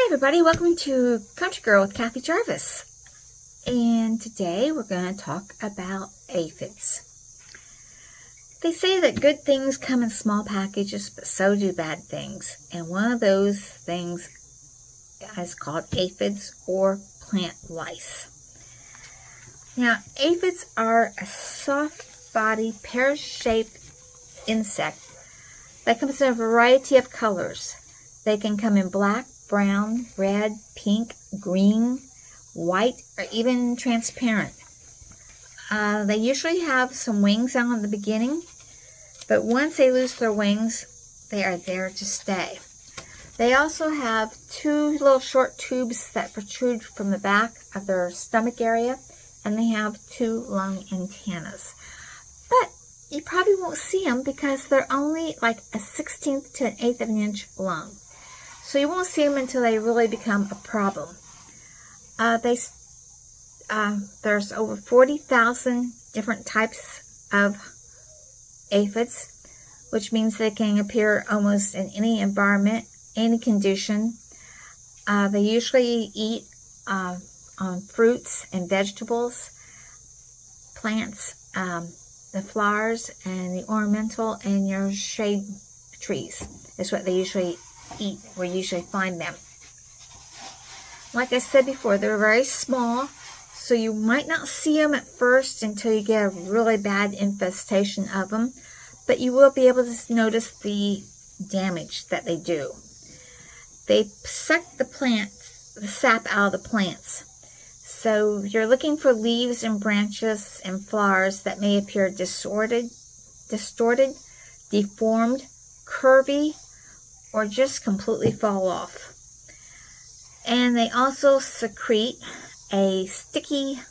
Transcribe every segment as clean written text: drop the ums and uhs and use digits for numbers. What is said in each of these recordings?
Hi everybody, welcome to Country Girl with Kathy Jarvis. And today we're going to talk about aphids. They say that good things come in small packages, but so do bad things. And one of those things is called aphids or plant lice. Now, aphids are a soft-bodied, pear-shaped insect that comes in a variety of colors. They can come in black, brown, red, pink, green, white, or even transparent. They usually have some wings on the beginning, but once they lose their wings, they are there to stay. They also have two little short tubes that protrude from the back of their stomach area, and they have two long antennas. But you probably won't see them because they're only like a 1/16 to an 1/8 of an inch long. So you won't see them until they really become a problem. There's over 40,000 different types of aphids, which means they can appear almost in any environment, any condition. They usually eat on fruits and vegetables, plants, the flowers, and the ornamental and your shade trees. That's what they usually eat, where you usually find them. Like I said before, they're very small, so you might not see them at first until you get a really bad infestation of them, but you will be able to notice the damage that they do. They suck the sap out of the plants. So you're looking for leaves and branches and flowers that may appear distorted, deformed, curvy, or just completely fall off. And they also secrete a sticky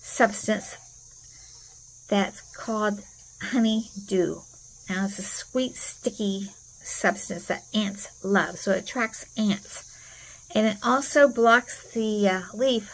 substance that's called honeydew. Now it's a sweet, sticky substance that ants love, so it attracts ants. And it also blocks the leaf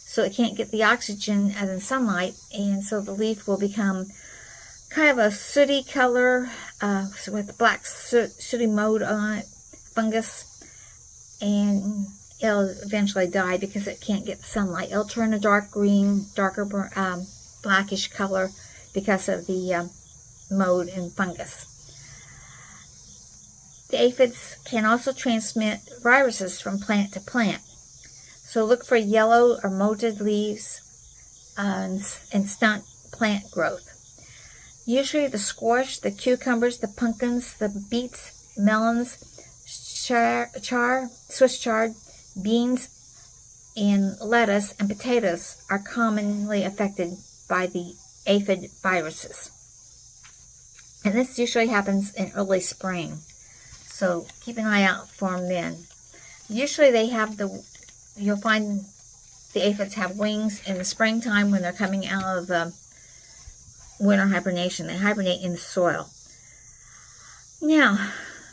so it can't get the oxygen as in sunlight, and so the leaf will become kind of a sooty color with black sooty mold on it, fungus, and it'll eventually die because it can't get the sunlight. It'll turn a dark green, darker blackish color because of the mold and fungus. The aphids can also transmit viruses from plant to plant. So look for yellow or molted leaves and stunt plant growth. Usually the squash, the cucumbers, the pumpkins, the beets, melons, Swiss chard, beans, and lettuce and potatoes are commonly affected by the aphid viruses. And this usually happens in early spring. So keep an eye out for them then. Usually you'll find the aphids have wings in the springtime when they're coming out of winter hibernation. They hibernate in the soil. Now,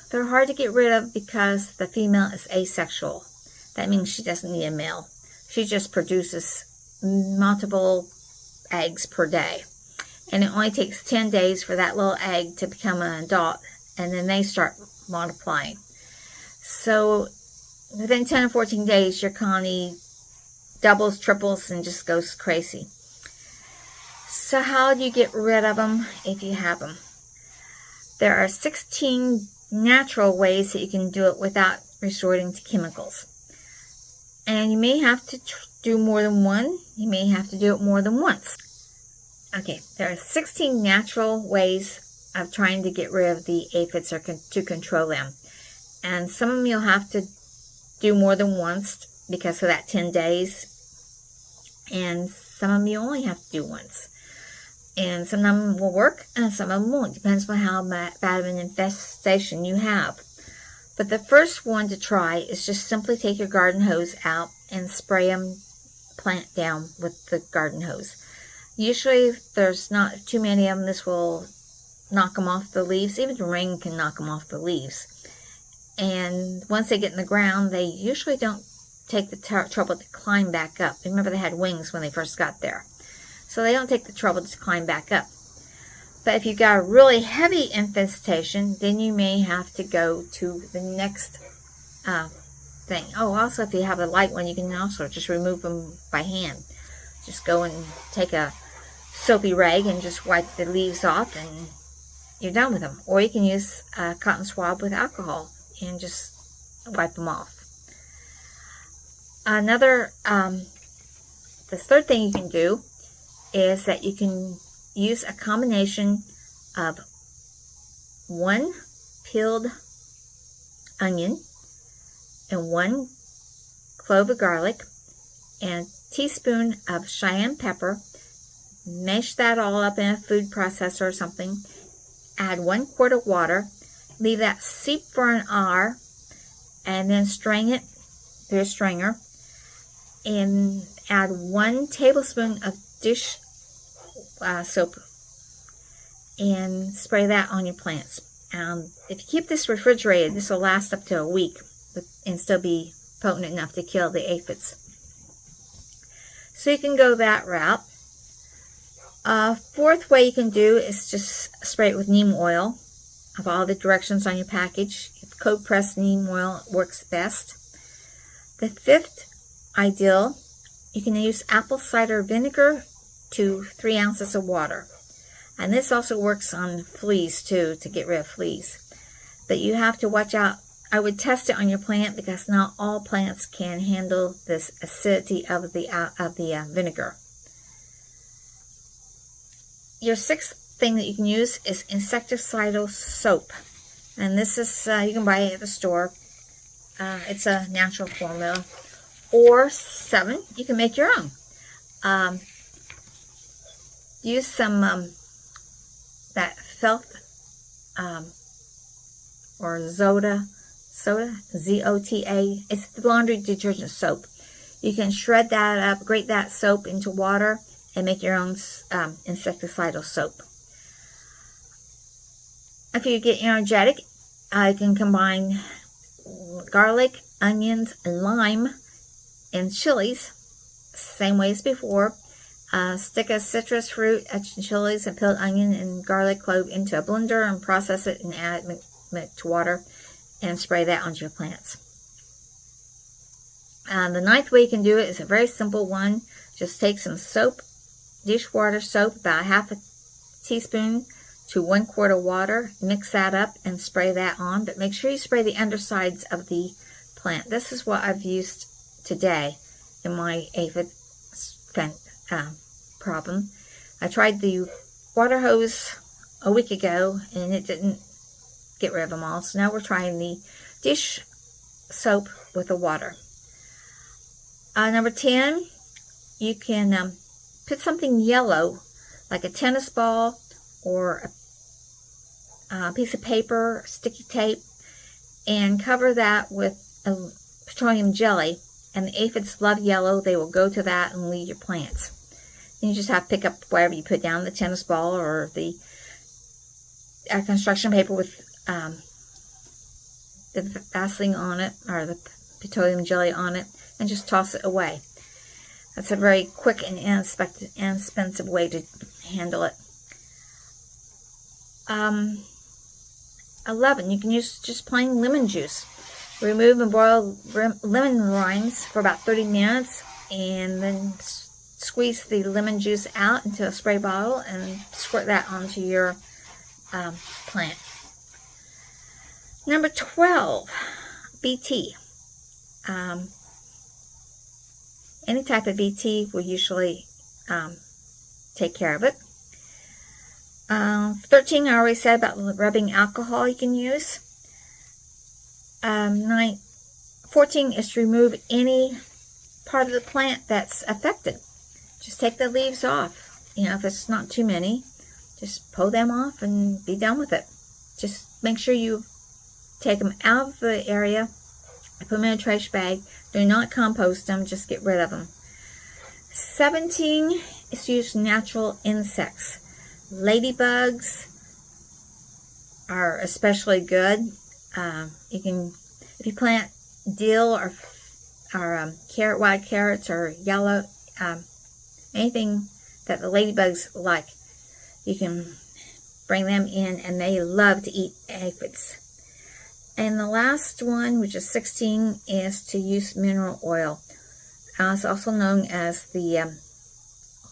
they're hard to get rid of because the female is asexual. That means she doesn't need a male. She just produces multiple eggs per day. And it only takes 10 days for that little egg to become an adult, and then they start multiplying. So within 10 or 14 days, your colony doubles, triples, and just goes crazy. So how do you get rid of them if you have them? There are 16 natural ways that you can do it without resorting to chemicals. And you may have to do more than one. You may have to do it more than once. Okay, there are 16 natural ways of trying to get rid of the aphids or to control them. And some of them you'll have to do more than once because of that 10 days. And some of them you only have to do once. And some of them will work and some of them won't. Depends on how bad of an infestation you have. But the first one to try is just simply take your garden hose out and spray them plant down with the garden hose. Usually if there's not too many of them, this will knock them off the leaves. Even the rain can knock them off the leaves. And once they get in the ground, they usually don't take the trouble to climb back up. Remember, they had wings when they first got there. So they don't take the trouble to climb back up. But if you've got a really heavy infestation, then you may have to go to the next thing. Oh, also if you have a light one, you can also just remove them by hand. Just go and take a soapy rag and just wipe the leaves off, and you're done with them. Or you can use a cotton swab with alcohol and just wipe them off. The third thing you can do is that you can use a combination of 1 peeled onion and 1 clove of garlic and a teaspoon of cayenne pepper. Mash that all up in a food processor or something. Add 1 quart of water. Leave that steep for an hour, and then strain it through a strainer. And add 1 tablespoon of dish soap and spray that on your plants. If you keep this refrigerated, this will last up to a week and still be potent enough to kill the aphids. So you can go that route. Fourth way you can do is just spray it with neem oil. Of all the directions on your package, cold pressed neem oil works best. The fifth ideal, you can use apple cider vinegar to 3 ounces of water. And this also works on fleas too, to get rid of fleas. But you have to watch out. I would test it on your plant because not all plants can handle this acidity of the vinegar. Your sixth thing that you can use is insecticidal soap. And this is, you can buy it at the store. It's a natural formula. Or 7, you can make your own. Use some that Felt or Zota, Z-O-T-A. It's the laundry detergent soap. You can shred that up, grate that soap into water, and make your own insecticidal soap. If you get energetic, you can combine garlic, onions, and lime, and chilies, same way as before. Stick a citrus fruit, chilies, and peeled onion and garlic clove into a blender and process it and add it to water and spray that onto your plants. The 9th way you can do it is a very simple one. Just take some soap, dishwater soap, about half a teaspoon to 1 quart of water, mix that up and spray that on, but make sure you spray the undersides of the plant. This is what I've used today in my aphid problem. I tried the water hose a week ago and it didn't get rid of them all, so now we're trying the dish soap with the water. Number 10, you can put something yellow like a tennis ball or a piece of paper, sticky tape, and cover that with a petroleum jelly. And the aphids love yellow. They will go to that and leave your plants. Then you just have to pick up whatever you put down, the tennis ball or the construction paper with the Vaseline on it or the petroleum jelly on it, and just toss it away. That's a very quick and inexpensive way to handle it. 11, you can use just plain lemon juice. Remove and boil lemon rinds for about 30 minutes and then squeeze the lemon juice out into a spray bottle and squirt that onto your plant. Number 12, BT. Any type of BT will usually take care of it. 13, I already said about rubbing alcohol you can use. 14 is to remove any part of the plant that's affected. Just take the leaves off. You know, if it's not too many, just pull them off and be done with it. Just make sure you take them out of the area, put them in a trash bag. Do not compost them, just get rid of them. 17 is to use natural insects. Ladybugs are especially good. You can, if you plant dill or white carrots or yellow, anything that the ladybugs like, you can bring them in, and they love to eat aphids. And the last one, which is 16, is to use mineral oil. It's also known as the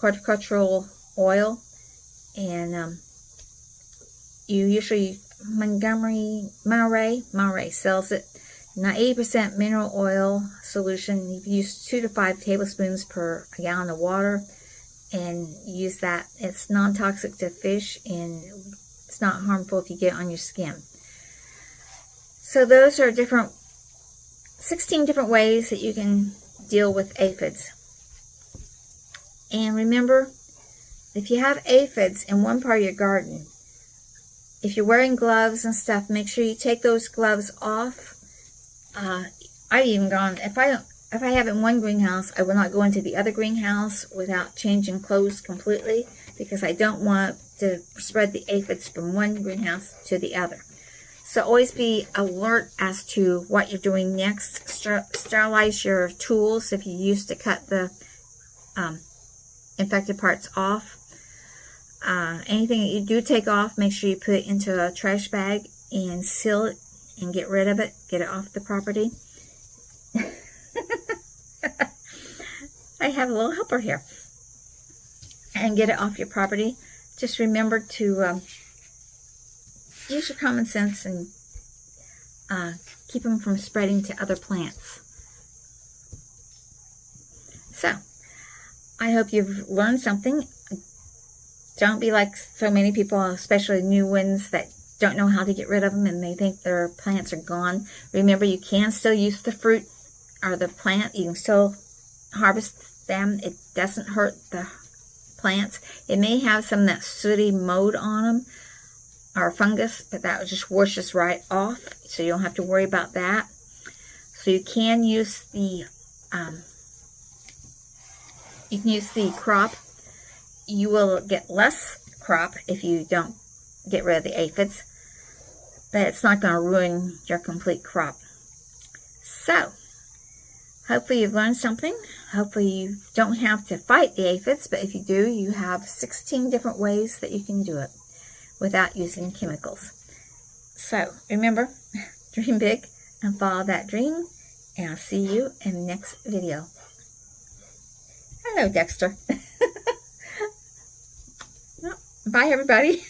horticultural oil. And you usually, Monterey sells it. 80% mineral oil solution. You use 2 to 5 tablespoons per gallon of water, and use that. It's non-toxic to fish, and it's not harmful if you get it on your skin. So those are 16 different ways that you can deal with aphids. And remember, if you have aphids in one part of your garden, if you're wearing gloves and stuff, make sure you take those gloves off. I've even gone, if I have it in one greenhouse, I will not go into the other greenhouse without changing clothes completely, because I don't want to spread the aphids from one greenhouse to the other. So always be alert as to what you're doing next. Sterilize your tools if you used to cut the infected parts off. Anything that you do take off, make sure you put it into a trash bag and seal it and get rid of it. Get it off the property. I have a little helper here. And get it off your property. Just remember to use your common sense and keep them from spreading to other plants. So, I hope you've learned something. Don't be like so many people, especially new ones, that don't know how to get rid of them and they think their plants are gone. Remember, you can still use the fruit or the plant. You can still harvest them. It doesn't hurt the plants. It may have some of that sooty mold on them or fungus, but that just washes right off, so you don't have to worry about that. So you can use the crop. You will get less crop if you don't get rid of the aphids, but it's not going to ruin your complete crop. So, hopefully you've learned something. Hopefully you don't have to fight the aphids, but if you do, you have 16 different ways that you can do it without using chemicals. So, remember, dream big and follow that dream, and I'll see you in the next video. Hello, Dexter. Bye, everybody.